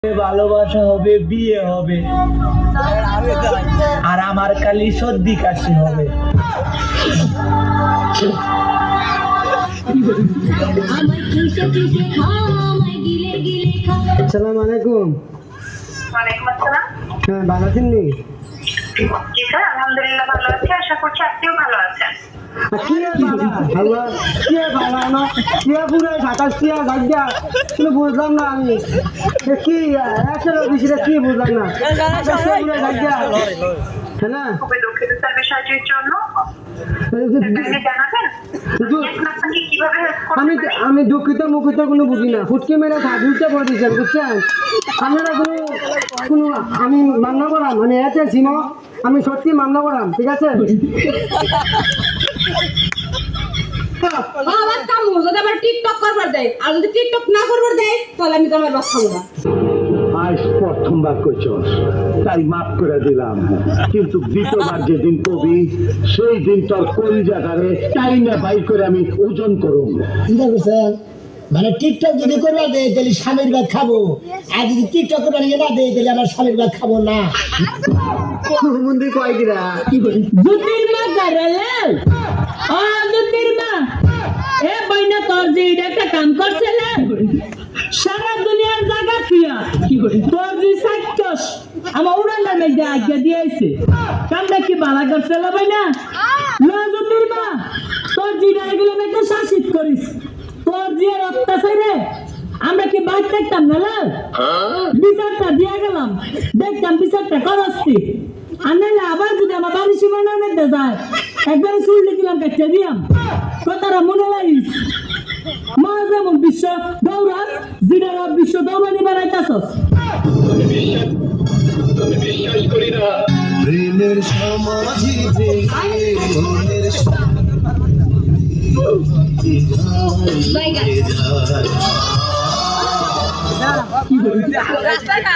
ভালোবাসা হবে, বিয়ে হবে, আর আমার খালি সর্দি কাশি হবে। আসসালামু আলাইকুম। ওয়ালাইকুম আসসালাম। হ্যাঁ, ভালো আছেন নি? জি স্যার, আলহামদুলিল্লাহ ভালো আছি, আশা করছি আপনিও ভালো আছেন। বুঝলাম না আমি কি বিষয়টা কি বুঝলাম না। হ্যাঁ, খুবই দুঃখিত স্যার বিষয়টির জন্য। জানাবেন আপনাকে কিভাবে হেল্প করতে পারি? আমি দুঃখিত মুখিত কোনো বুঝি না। ফুটকি মেরে বুঝতে পড়ে দিচ্ছেন, বুঝছেন? আপনারা কোনো আমি মান্য করাম, আমি আছে সিনো, আমি সত্যি মান্য করাম, ঠিক আছে? টিকটক করবার দেয়, আর যদি টিকটক না করবার দেয় তাহলে আমি তোমার বাস খাবো না। আজ প্রথমবার কইছস তাই মাফ করে দিলাম, কিন্তু দ্বিতীয়বার যেদিন কবি সেই দিন তোর কলিজাটারে তাই না বাইর করে আমি ওজন করুম। চিন্তা করছেন? মানে টিকটক যদি করবা দেয় তাহলে স্বামীর ভাত খাবো, আর যদি টিকটক করবা না দেয় তাহলে আমার স্বামীর ভাত খাবো না। মন্দির কয় দিরা জুতির মা গারালে ও জুতির মা এ বইনা তোর যে এটা একটা কাম করছে না, সারা দুনিয়ার জায়গা দিয়া তোর যে সাইকস আমার উড়ানের মধ্যে আজ্ঞা দিয়েছে, কামটা কি বালা করছে না বইনা? লো জুতির মা, তোর যে এগুলো একটা শাসিত করিস, তোর যে অত্যাচারে আমরা কি বাইর থাকতাম না? লাল বিচারটা দিয়া গেলাম, দেখতাম বিচারটা করস্তি, আর নাহলে আবার যদি আমার বাড়ির সীমানার মধ্যে যায় একবারে চুল্লি দিলাম, কাটতে দিলাম। কথাটা মনে লাগিস, মা যেমন বিশ্ব দৌড়াস, জিরারা বিশ্ব দৌড়ানি বানাইতাছস। প্রেমের সমাধি রাস্তাটা